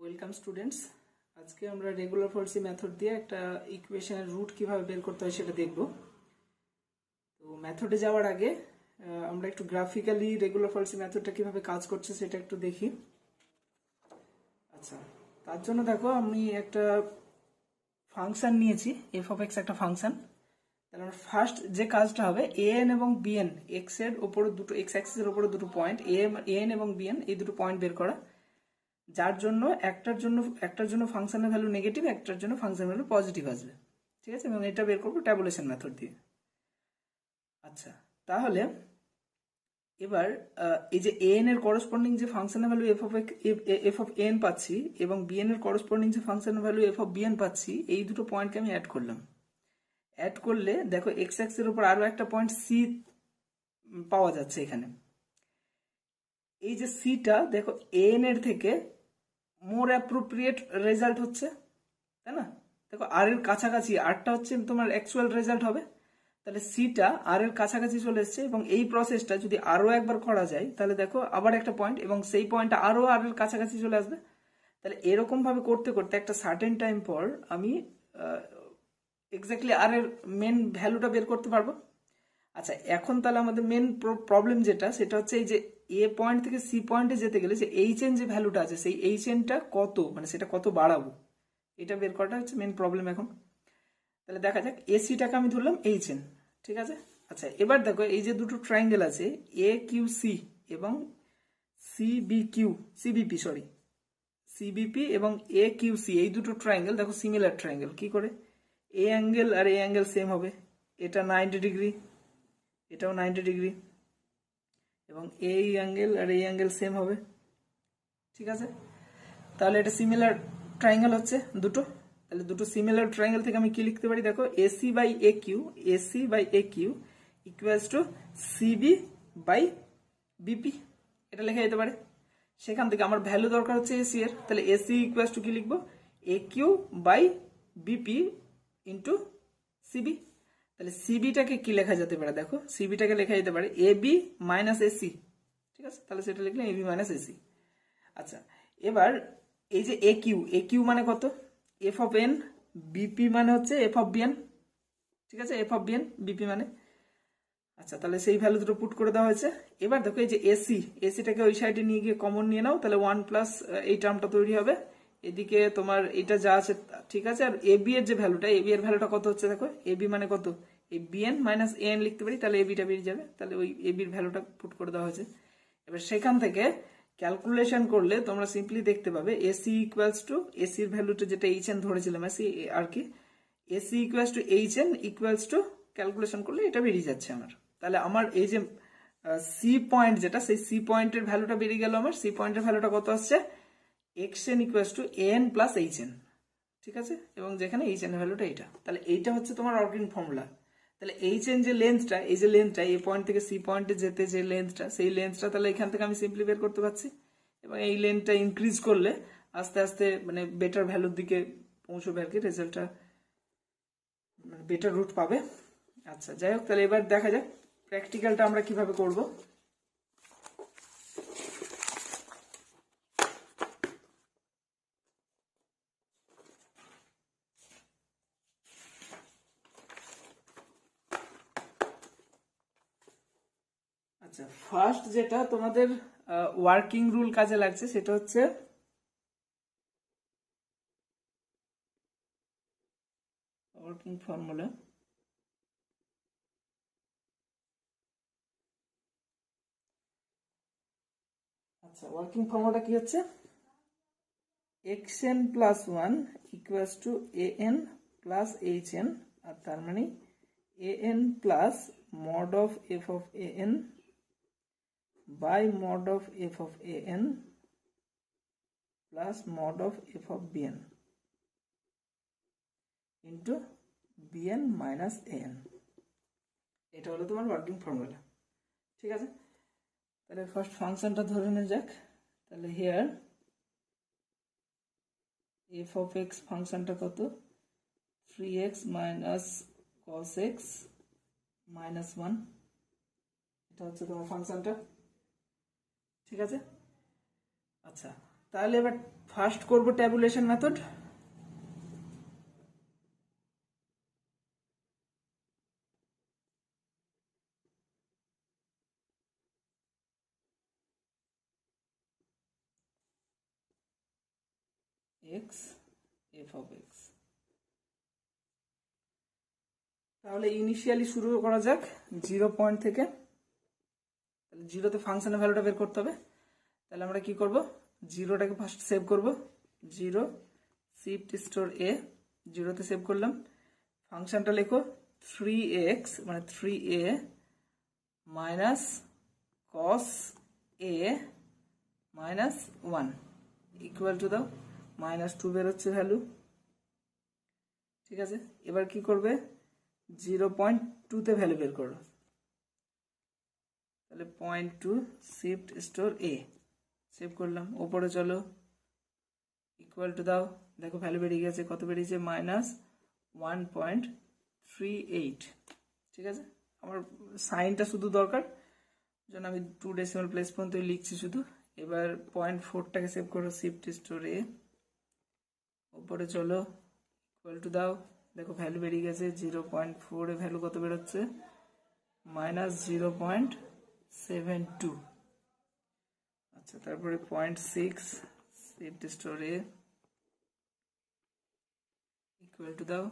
Welcome students. আজকে আমরা regular Falsi method দিয়ে একটা ইকুয়েশনের রুট কিভাবে বের করতে হয় সেটা দেখব। তো মেথডে যাওয়ার আগে আমরা একটু গ্রাফিক্যালি রেগুলার ফলসি মেথডটা কিভাবে কাজ করছে সেটা একটু দেখি। আচ্ছা, তার জন্য দেখো আমি একটা ফাংশন নিয়েছি, এফ অফ এক্স একটা ফাংশন। তাহলে আমার ফার্স্ট যে কাজটা হবে এ এন এবং বি এন, এক্স এর উপরে দুটো, এক্স অ্যাক্সিসের উপরে দুটো পয়েন্ট এ এন এবং বি এন, এই দুটো পয়েন্ট বের করা, যার জন্য একটার জন্য ফাংশনের ভ্যালু নেগেটিভ, একটার জন্য ফাংশনের ভ্যালু পজিটিভ আসবে। ঠিক আছে, এবং এটা বের করবো ট্যাবুলেশন মেথড দিয়ে। আচ্ছা, তাহলে এবার এই যে এ এন এর করসপন্ডিং যে ফাংশনের ভ্যালু এফ অফ এন পাচ্ছি এবং বি এন এর করসপন্ডিং যে ফাংশনের value F of B N পাচ্ছি, এই দুটো পয়েন্টকে আমি অ্যাড করলাম। অ্যাড করলে দেখো এক্স অ্যাক্সিসের উপর আরো একটা পয়েন্ট সি পাওয়া যাচ্ছে এখানে। এই যে সিটা দেখো এ এন এর থেকে মোর অ্যাপ্রোপ্রিয়েট রেজাল্ট হচ্ছে, তাই না? দেখো আর এর কাছাকাছি, আরটা হচ্ছে তোমার অ্যাকচুয়াল রেজাল্ট হবে। তাহলে সিটা আর এর কাছাকাছি চলে এসছে এবং এই প্রসেসটা যদি আরো একবার করা যায় তাহলে দেখো আবার একটা পয়েন্ট এবং সেই পয়েন্টটা আরো আর এর কাছাকাছি চলে আসবে। তাহলে এরকম ভাবে করতে করতে একটা সার্টেন টাইম পর আমি এক্স্যাক্টলি আর এর মেন ভ্যালুটা বের করতে পারবো। আচ্ছা, এখন তাহলে আমাদের মেন প্রবলেম যেটা, সেটা হচ্ছে এই যে এ পয়েন্ট থেকে সি পয়েন্টে যেতে গেলে যে এইচ এন যে ভ্যালুটা আছে, সেই এইচ এনটা কত, মানে সেটা কত বাড়াবো, এটা বের করাটা হচ্ছে মেন প্রবলেম এখন। তাহলে দেখা যাক, এসিটাকে আমি ধরলাম এইচ এন, ঠিক আছে। আচ্ছা, এবার দেখো এই যে দুটো ট্রায়াঙ্গেল আছে এ কিউ সি এবং সিবিপি এবং এ কিউ সি, এই দুটো ট্রায়াঙ্গেল দেখো সিমিলার ট্রায়াঙ্গেল। কি করে? এ অ্যাঙ্গেল আর এ অ্যাঙ্গেল সেম হবে, এটা 90 ডিগ্রি, এটাও 90 ডিগ্রি, এবং এই অ্যাঙ্গেল আর এই অ্যাঙ্গেল সেম হবে। ঠিক আছে, তাহলে এটা সিমিলার ট্রায়াঙ্গেল হচ্ছে দুটো। তাহলে দুটো সিমিলার ট্রায়াঙ্গেল থেকে আমি কি লিখতে পারি দেখো, AC by A Q equals to CB by BP, এটা লেখা যেতে পারে। সেখান থেকে আমার ভ্যালু দরকার হচ্ছে এসি এর, তাহলে এসি ইকুয়ালস টু কি লিখবো, A Q by BP into CB. তাহলে সিবিটাকে কি লেখা যেতে পারে দেখো, সিবিটাকে লেখা যেতে পারে এ বি মাইনাস এসি। ঠিক আছে, তাহলে সেটা লিখলে এ বি মাইনাস এসি। আচ্ছা, এবার এই যে এ কিউ মানে কত, এফ অফ এন, বিপি মানে হচ্ছে এফ অফ বিএন। ঠিক আছে, এফ অফ বিএন, বিপি মানে। আচ্ছা, তাহলে সেই ভ্যালু দুটো পুট করে দেওয়া হয়েছে। এবার দেখো এই যে এসিটাকে ওই সাইডে নিয়ে গিয়ে কমন নিয়ে নাও, তাহলে 1 প্লাস এই টার্মটা তৈরি হবে। এদিকে তোমার এটা যা আছে ঠিক আছে। আর এবি এর যে ভ্যালুটা, এবি এর ভ্যালুটা কত হচ্ছে দেখো, এবি মানে কত, এই বিএন মাইনাস এন লিখতে পারি, তাহলে এবিটা বেরিয়ে যাবে। তাহলে ওই এবির ভ্যালুটা পুট করে দেওয়া হয়েছে। এবার সেখান থেকে ক্যালকুলেশন করলে তোমরা সিম্পলি দেখতে পাবে এসি ইকুয়ালস টু, এসির ভ্যালুটা যেটা এইচ এন ধরেছিলাম এসি আর কি, AC equals to H N equals to, calculation করলে এটা বেরিয়ে যাচ্ছে আমার। তাহলে আমার এই যে সি পয়েন্ট যেটা, সেই সি পয়েন্টের ভ্যালুটা বেরিয়ে গেল। আমার সি পয়েন্টের ভ্যালুটা কত আসছে, x N equals to N plus H N. ঠিক আছে, এবং যেখানে এইচ এন এর ভ্যালুটা এইটা, তাহলে এইটা হচ্ছে তোমার ওয়ার্কিং ফর্মুলা। তাহলে এইচ এন যে লেন্থটা, এই যে লেন্থটা এই পয়েন্ট থেকে সি পয়েন্টে যেতে যে লেন্থটা, সেই লেন্থটা তাহলে এখান থেকে আমি সিম্পলি বের করতে পারছি। এবং এই লেন্থটা ইনক্রিজ করলে আস্তে আস্তে মানে বেটার ভ্যালুর দিকে পৌঁছবে আর কি, রেজাল্টটা মানে বেটার রুট পাবে। আচ্ছা, যাই হোক, তাহলে এবার দেখা যাক প্র্যাকটিক্যালটা আমরা কিভাবে করব। আচ্ছা, ফার্স্ট যেটা তোমাদের ওয়ার্কিং রুল কাজে লাগছে সেটা হচ্ছে ওয়ার্কিং ফর্মুলা। আচ্ছা, ওয়ার্কিং ফর্মুলাটা কি হচ্ছে, x n plus one equals to a n plus H n, আর তার মানে a n plus mod of f of a n by mod of f of a n plus mod of f of b n into b n minus a n. এটা হলো তোমার working formula. ঠিক আছে, তাহলে first ফাংশনটা ধরে নেওয়া যাক। তাহলে হিয়ার এফ অফ এক্স ফাংশনটা কত, 3x minus cos x minus 1, এটা হচ্ছে তোমার ফাংশনটা। ঠিক আছে, আচ্ছা তাহলে এবার ফার্স্ট করব tabulation method. X F of x, তাহলে ইনিশিয়ালি শুরু করা যাক 0 পয়েন্ট থেকে। তাহলে 0তে ফাংশনের ভ্যালুটা বের করতে হবে। তাহলে আমরা কি করব, 0টাকে ফার্স্ট সেভ করব, 0 শিফট স্টোর এ, 0তে সেভ করলাম। ফাংশনটা লেখো 3x মানে 3a minus cos A minus 1 equal to দাও -2 বেরোচ্ছে ভ্যালু। ঠিক আছে, এবার কি করবে, 0.2তে ভ্যালু বের করো। তাহলে 0.2 শিফট স্টোর এ, সেভ করলাম। ওপরে চলো, ইকুয়াল টু দাও, দেখো ভ্যালু বেরিয়ে গেছে, কত বেরিয়েছে, -1.38। ঠিক আছে, আমার সাইনটা শুধু দরকার, জন্য আমি 2 ডেসিমাল প্লেস পর্যন্ত লিখছি শুধু। এবার 0.4টাকে সেভ করো, শিফট স্টোর এ, ওপরে চলো, ইকুয়াল টু দাও, দেখো ভ্যালু বেরিয়ে গেছে 0.4 এ ভ্যালু কত বেরোচ্ছে, -0.72। আচ্ছা, তারপরে 0.6 shift store A, equal to দাও,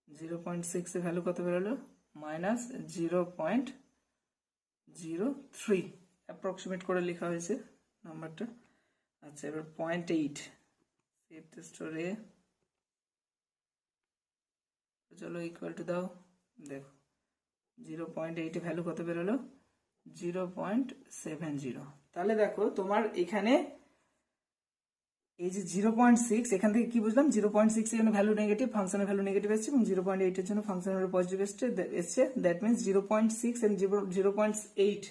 0.6 এ ভ্যালু কত বেরোলো, -0.03 অ্যাপ্রক্সিমেট করে লেখা হয়েছে নাম্বারটা। আচ্ছা, এবার 0.8 শিফট স্টোর এ, চলো ইকুয়াল টু দাও, দেখো 0.8 এ ভ্যালু কত বেরোলো, 0.70। তাহলে দেখো তোমার এখানে এই যে 0.6, এখান থেকে কি বুঝলাম, 0.6 এর জন্য ভ্যালু নেগেটিভ, ফাংশনের ভ্যালু নেগেটিভ এসেছে, এবং 0.8 এর জন্য ফাংশনের ভ্যালু পজিটিভ এসেছে। দ্যাট মিনস 0.6 এন্ড 0.8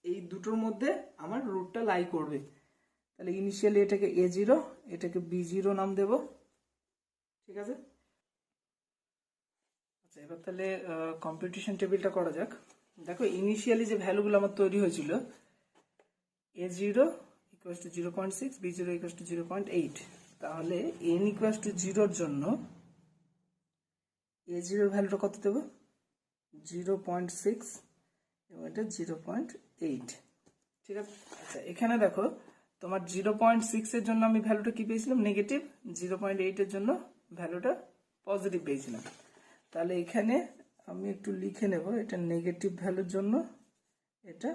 এই দুটোর মধ্যে আমার রুটটা লাই করবে। তাহলে ইনিশিয়ালি এটাকে a0, এটাকে b0 নাম দেব। ঠিক আছে, আচ্ছা এবার তাহলে কম্পিটিশন টেবিলটা করা যাক। দেখো ইনিশিয়ালি যে ভ্যালুগুলো আমার তৈরি হয়েছিল, a0 equals to 0.6, b0 equals to 0.8, তাহলে n equals to 0 এর জন্য a0 এর ভ্যালুটা কত দেব, 0.6 এবং এটা 0.8। ঠিক আছে, আচ্ছা এখানে দেখো তোমার 0.6 এর জন্য আমি ভ্যালুটা কি পেয়েছিলাম, নেগেটিভ, 0.8 এর জন্য ভ্যালুটা পজিটিভ পেয়েছিলাম। তাহলে এখানে আমি একটু লিখে নেব, এটা নেগেটিভ ভ্যালুর জন্য, এটা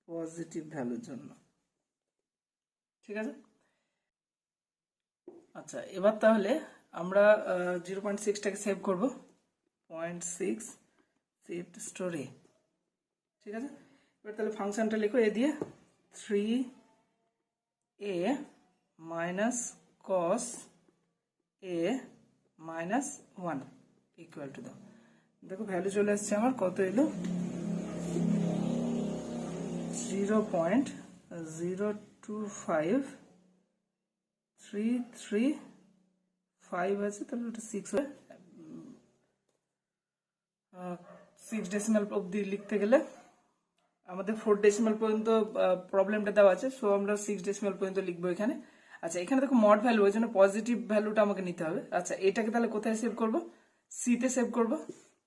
পজিটিভ ভ্যালুর জন্য। ঠিক আছে, আচ্ছা এবার তাহলে আমরা 0.6টাকে সেভ করব, 0.6 শিফট স্টোর এ। ঠিক আছে, এবার তাহলে ফাংশনটা লিখো এ দিয়ে, 3a minus cos A minus 1 equal to দাও, দেখো ভ্যালু চলে আসছে আমার, কত এলো, 0.025335 আছে, তাহলে ওটা 6 হয়। 6 ডেসিমাল অব্দি লিখতে গেলে আমাদের 4 ডেসিমাল পর্যন্ত প্রবলেমটা দেওয়া আছে, সো আমরা 6 ডেসিমাল পর্যন্ত লিখবো এখানে। আচ্ছা এখানে দেখো মড ভ্যালু, ওই জন্য পজিটিভ ভ্যালুটা আমাকে নিতে হবে। আচ্ছা এটাকে তাহলে কোথায় সেভ করব, সি তে সেভ করব।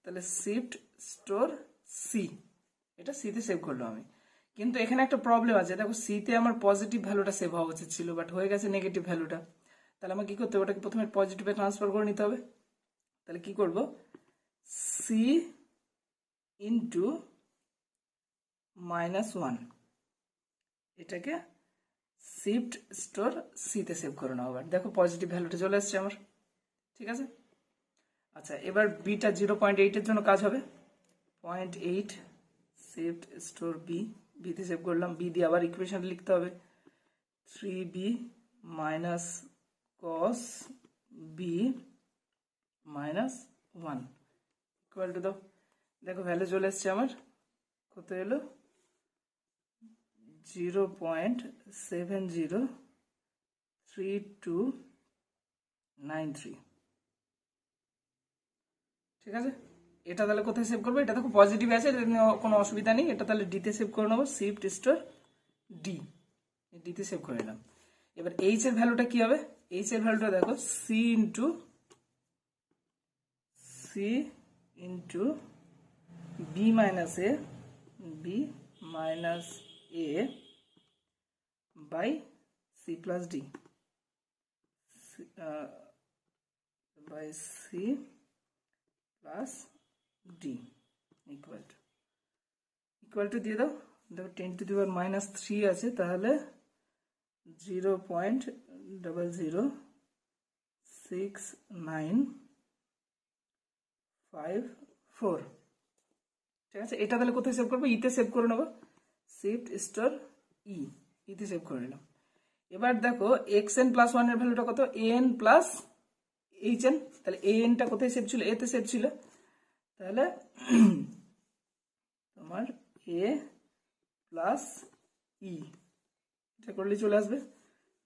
তাহলে শিফট স্টোর সি, এটা সি তে সেভ করলাম আমি। কিন্তু এখানে একটা প্রবলেম আছে, দেখো সি তে আমার পজিটিভ ভ্যালুটা সেভ হওয়া উচিত ছিল, বাট হয়ে গেছে নেগেটিভ ভ্যালুটা। তাহলে আমাকে কি করতে হবে, ওটাকে প্রথমে পজিটিভে ট্রান্সফার করে নিতে হবে। তাহলে কি করব, সি ইন্টু -1, এটাকে শিফট স্টোর সি তে সেভ করে নাও। আবার দেখো পজিটিভ ভ্যালুটা চলে আসছে আমার। ঠিক আছে, আচ্ছা এবার বিটা 0.8 এর জন্য কাজ হবে, 0.8 শিফট স্টোর বি, বিতে সেভ করলাম। বি দিয়ে আবার ইকুয়েশন লিখতে হবে, 3b minus cos B minus 1 equal to দাও, দেখো ভ্যালু চলে এসছে আমার, কত এলো, 0.703293। ঠিক আছে, এটা তাহলে কোথায় সেভ করবো, এটা দেখো পজিটিভ আছে, এটা কোনো অসুবিধা নেই, এটা তাহলে ডিতে সেভ করে নেবো, শিফট স্টোর ডি, ডিতে সেভ করে নিলাম। এবার এইচ এর ভ্যালুটা কি হবে, এইচ এর ভ্যালুটা দেখো C into B minus A by C plus D by C plus D equal to দিয়ে দাও। দেখো 10⁻³ আছে, তাহলে 0.006954। ঠিক আছে, এটা তাহলে কোথায় সেভ করবো, ইতে সেভ করে নেবো, শিফট স্টার ইতে সেভ করে নিলাম। এবার দেখো xn প্লাস 1 এর ভ্যালুটা কত, an প্লাস hn, তাহলে anটা কোথায় সেভ ছিল, এতে সেভ ছিল, তাহলে তোমার a প্লাস ই, এটা করলে চলে আসবে।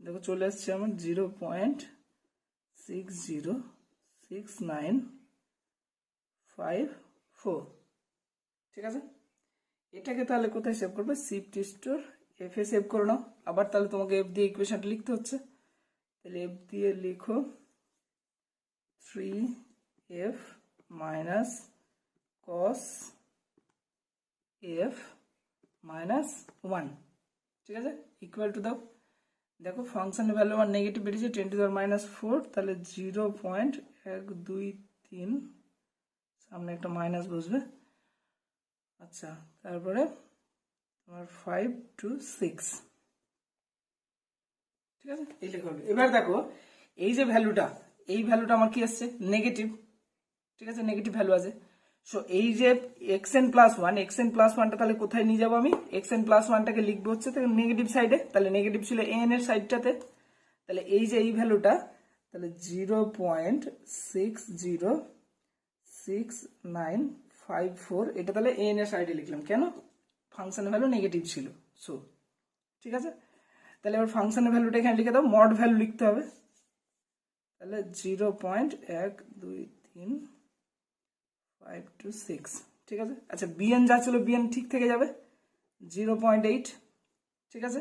দেখো চলে আসছে আমার 0.606954। ঠিক আছে, এটাকে তাহলে কোথায় সেভ করবে, শিফট স্টোর এফ এ সেভ করে নাও। আবার তাহলে তোমাকে এফ দিয়ে ইকুয়েশনটা লিখতে হচ্ছে, তাহলে এফ দিয়ে লিখো 3f minus cos f minus 1। ঠিক আছে, ইকুয়াল টু দাও। দেখো ফাংশনের ভ্যালু আমার নেগেটিভ বেরিয়েছে 10⁻⁴, তাহলে 0.123, সামনে একটা মাইনাস বসবে। আচ্ছা, তারপরে তোমার 5 to 6। ঠিক আছে, এই লেখা হলো। এবার দেখো এই যে ভ্যালুটা, এই ভ্যালুটা আমার কি আসছে, নেগেটিভ। ঠিক আছে, নেগেটিভ ভ্যালু আছে। সো এই যে xn প্লাস 1টা তাহলে কোথায় নিয়ে যাবো আমি, xn প্লাস 1টাকে লিখবো হচ্ছে নেগেটিভ সাইডে, তাহলে নেগেটিভ ছিল an এর সাইডটাতে, তাহলে এই যে এই ভ্যালুটা, তাহলে 0.606954, এটা তাহলে an এর সাইডে লিখলাম, কেন, ফাংশনের ভ্যালু নেগেটিভ ছিল। সো ঠিক আছে, তাহলে এবার ফাংশনের ভ্যালুটা এখানে লিখে দাও, মড ভ্যালু লিখতে হবে, তাহলে 0.12356। ঠিক আছে, আচ্ছা বিএন যা ছিল বিএন ঠিক থেকে যাবে 0.8। ঠিক আছে,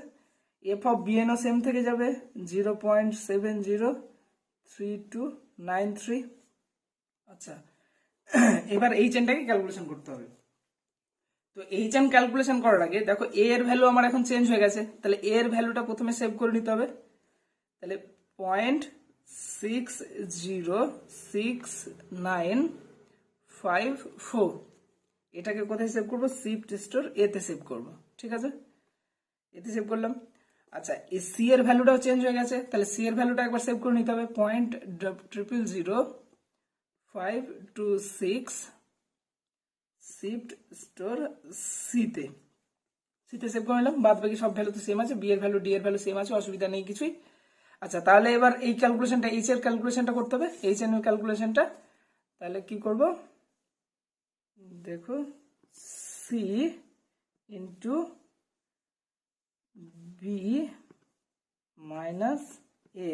এফ অফ বিএনও সেম থেকে যাবে 0.703293। আচ্ছা, এবার এই চেনটাকে ক্যালকুলেশন করতে হবে। তো এই চেন ক্যালকুলেশন করার আগে দেখো এ এর ভ্যালু আমার এখন চেঞ্জ হয়ে গেছে, তাহলে এ এর ভ্যালুটা প্রথমে সেভ করে নিতে হবে, তাহলে 0.606954, এটাকে কোথায় সেভ করবো, শিফট স্টোর এতে সেভ করবো। ঠিক আছে, এতে সেভ করলাম। আচ্ছা, এই সি এর ভ্যালুটাও চেঞ্জ হয়ে গেছে, তাহলে সি এর ভ্যালুটা একবার সেভ করে নিতে হবে, 0.000526 শিফট স্টোর সিতে সেভ করে নিলাম। বাদ বাকি সব ভ্যালু তো সেম আছে, বি এর ভ্যালু ডি এর ভ্যালু সেম আছে, অসুবিধা নেই কিছুই। আচ্ছা, তাহলে এবার এই ক্যালকুলেশনটা, এইচ এর ক্যালকুলেশনটা করতে হবে, এইচ এর ক্যালকুলেশনটা তাহলে কি করব, দেখো C into B minus A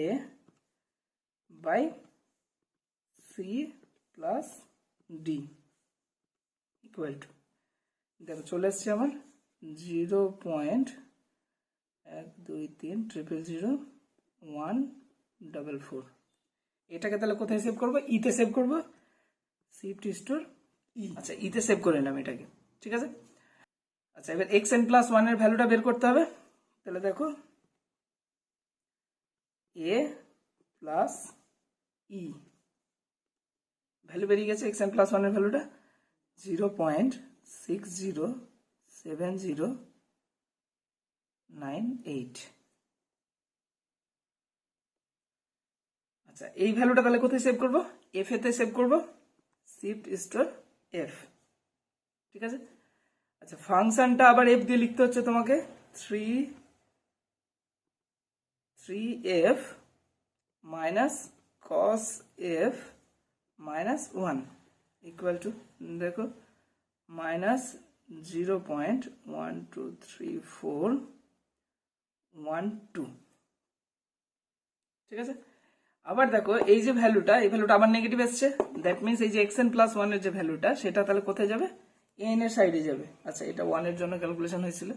by C plus D equal to, দেখো চলে আসছে আমার 0.123000144। এটাকে তাহলে কোথায় সেভ করবো, ইতে সেভ করবো, শিফট স্টোর ই। আচ্ছা, ইতে সেভ করে নিলাম এটাকে। ঠিক আছে, আচ্ছা এবার xn প্লাস 1 এর ভ্যালুটা বের করতে হবে, তাহলে দেখো a প্লাস ই ভ্যালু বেরিয়ে গেছে, xn প্লাস 1 এর ভ্যালুটা 0.607098। আচ্ছা, এই ভ্যালুটা তাহলে কোথায় সেভ করবো, এফ এতে সেভ করবো, শিফট স্টোর এফ। ঠিক আছে, আচ্ছা ফাংশনটা আবার এফ দিয়ে লিখতে হচ্ছে তোমাকে, 3f minus cos f minus 1 equal to, দেখো মাইনাস 0.123412। ঠিক আছে, আবার দেখো এই যে ভ্যালুটা, এই ভ্যালুটা আবার নেগেটিভ এসছে, দ্যাট মিনস এই যে xn প্লাস 1 এর যে ভ্যালুটা, সেটা তাহলে কোথায় যাবে, n এর সাইডে যাবে। আচ্ছা, এটা 1 এর জন্য ক্যালকুলেশন হয়েছিল,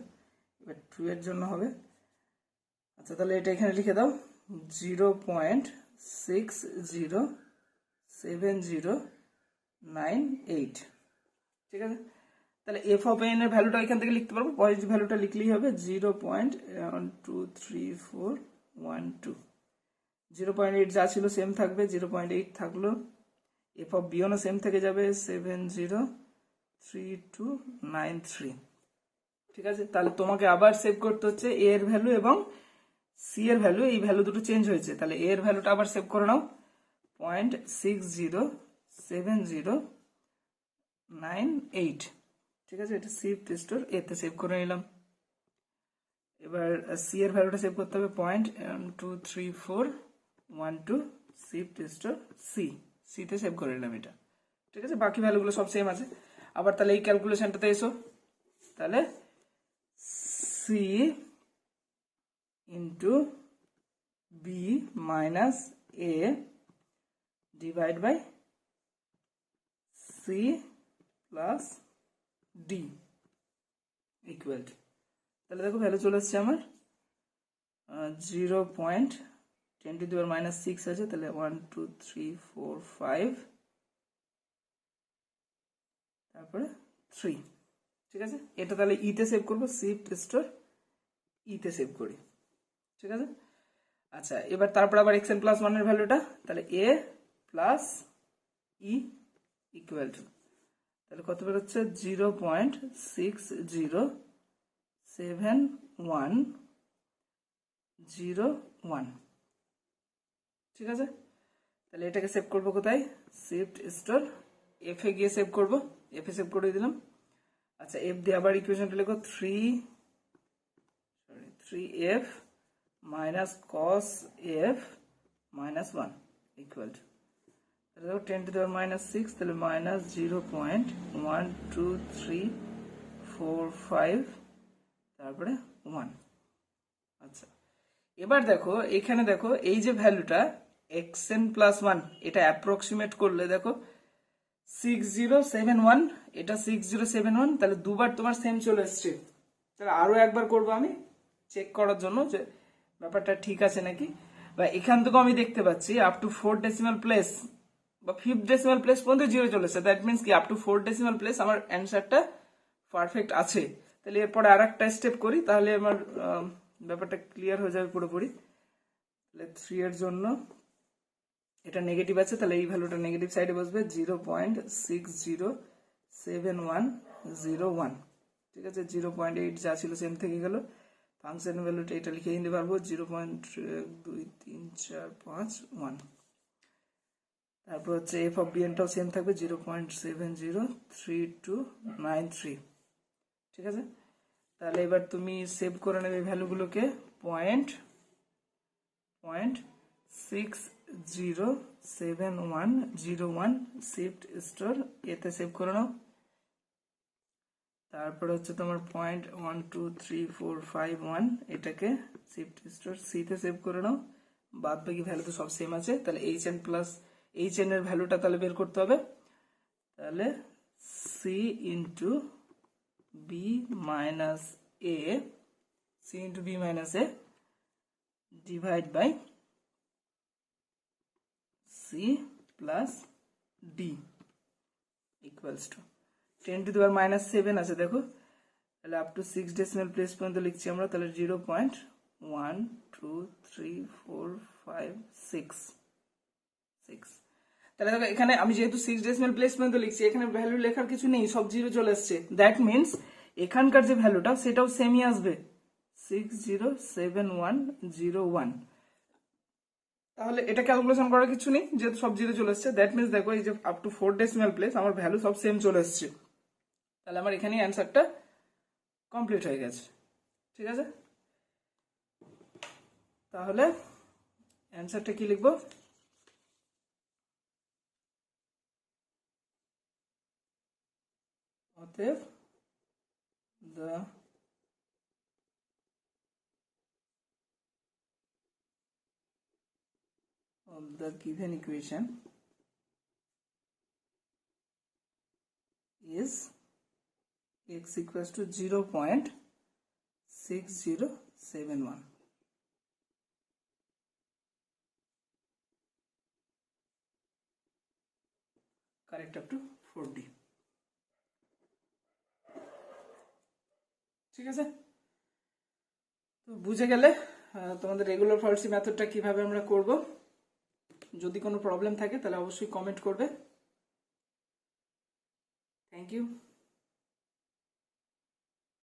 এবার 2 এর জন্য হবে। আচ্ছা, তাহলে এটা এখানে লিখে দাও 0.607098। ঠিক আছে, তাহলে এফ অফ এন এর ভ্যালুটা এখান থেকে লিখতে পারবো, পজিটিভ ভ্যালুটা লিখলেই হবে 0.234112। 0.8 যা ছিল সেম থাকবে, 0.8 থাকলো। এফ অফ বিও সেম থেকে যাবে 703293। ঠিক আছে, তাহলে তোমাকে আবার সেভ করতে হচ্ছে এ এর ভ্যালু এবং সি এর ভ্যালু, এই ভ্যালু দুটো চেঞ্জ হয়েছে, তাহলে এ এর ভ্যালুটা আবার সেভ করে নাও 0.607098। ঠিক আছে, এটা শিফট স্টোর এতে সেভ করে নিলাম। এবার সি এর ভ্যালুটা সেভ করতে হবে 0.23412, শিফট স্টোর সি, সিতে সেভ করে নিলাম এটা। ঠিক আছে, বাকি ভ্যালুগুলো সব সেম আছে। আবার তাহলে এই ক্যালকুলেশনটাতে এসো, তাহলে C into B minus A divide by C plus D equal to, তাহলে দেখো ভ্যালু চলে আসছে আমার 0.10⁻⁶ আছে, তাহলে 1 2 3 4 5 তারপরে 3। ঠিক আছে, এটা তাহলে ইতে সেভ করবো, শিফট স্টোর ইতে সেভ করি। ঠিক আছে, আচ্ছা এবার তারপর আবার এক্স এন প্লাস 1 এর ভ্যালুটা, তাহলে এ প্লাস ই ইকুয়াল টু, তাহলে কত বের হচ্ছে 0.607101। ঠিক আছে, তাহলে এটাকে সেভ করবো কোথায়, শিফট স্টোর এফ এ গিয়ে সেভ করবো, এফ এ সেভ করে দিলাম। আচ্ছা এফ দিয়ে আবার ইকুয়েশনটা লিখো 3f minus cos F minus 1 equal to, তাহলে দেখো 10⁻⁶, তাহলে মাইনাস 0.12345 তারপরে 1। আচ্ছা এবার দেখো এখানে দেখো এই যে ভ্যালুটা xn প্লাস 1, এটা অ্যাপ্রক্সিমেট করলে দেখো 6071, এটা 6071, তাহলে দুবার তোমার সেম চলে এসছে। তাহলে আরো একবার করবো আমি চেক করার জন্য যে ব্যাপারটা ঠিক আছে নাকি। বা এখান থেকেও আমি দেখতে পাচ্ছি আপ টু 4 ডেসিমাল প্লেস বা 5 ডেসিমাল প্লেস পর্যন্ত জিরো চলেছে, দ্যাট মিনস কি আপ টু 4 ডেসিমাল প্লেস আমার অ্যান্সারটা পারফেক্ট আছে। তাহলে এরপরে আর একটা স্টেপ করি, তাহলে আমার ব্যাপারটা ক্লিয়ার হয়ে যাবে পুরোপুরি। তাহলে 3 এর জন্য এটা নেগেটিভ আছে, তাহলে এই ভ্যালুটা নেগেটিভ সাইডে বসবে 0.607101। ঠিক আছে, 0.8 যা ছিল সেম থেকে গেল। ফাংশন ভ্যালুটা এটা লিখে নিতে পারবো 0.2345 তারপর হচ্ছে এফ অফ বিএনটাও সেম থাকবে 0.703293। ঠিক আছে, তাহলে এবার তুমি সেভ করে নেবে ভ্যালুগুলোকে 0.607101 শিফট স্টোর এতে সেভ করে নাও। তারপর হচ্ছে তোমার 0.123451 এটাকে শিফট স্টোর সিতে সেভ করে নাও। বাদ বাকি ভ্যালু তো সব সেম আছে, তাহলে H N plus H N এর ভ্যালুটা তাহলে বের করতে হবে। তাহলে C into B minus A, C into B minus A divide by C plus D equals to 10⁻⁷ আছে দেখো, তাহলে আপ টু 6 ডেসিমাল প্লেস পর্যন্ত লিখছি আমরা, তাহলে 0.1234566। তাহলে দেখো এখানে আমি যেহেতু 6 ডেসিমাল প্লেস পর্যন্ত লিখছি, এখানে ভ্যালু লেখার কিছু নেই, সব জিরো চলে আসছে। দ্যাট মিনস এখানকার যে ভ্যালুটা সেটাও সেমই আসবে 607101। তাহলে এটা ক্যালকুলেশন করার কিছু নেই, যেহেতু সব জিরো চলে আসছে। দ্যাট মিনস দেখো এই যে আপ টু 4 ডেসিমাল প্লেস আমার ভ্যালু সব সেম চলে আসছে, তাহলে আমার এখানেই অ্যান্সারটা কমপ্লিট হয়ে গেছে। ঠিক আছে, তাহলে অ্যান্সারটা কি লিখবো, অতএব the of the given equation is x equals to 0.6071। Correct up to 4D। ঠিক আছে, তো বুঝে গেলে তোমাদের রেগুলার ফলসি মেথডটা কিভাবে আমরা করব। যদি কোনো প্রবলেম থাকে তাহলে অবশ্যই কমেন্ট করবে। Thank you.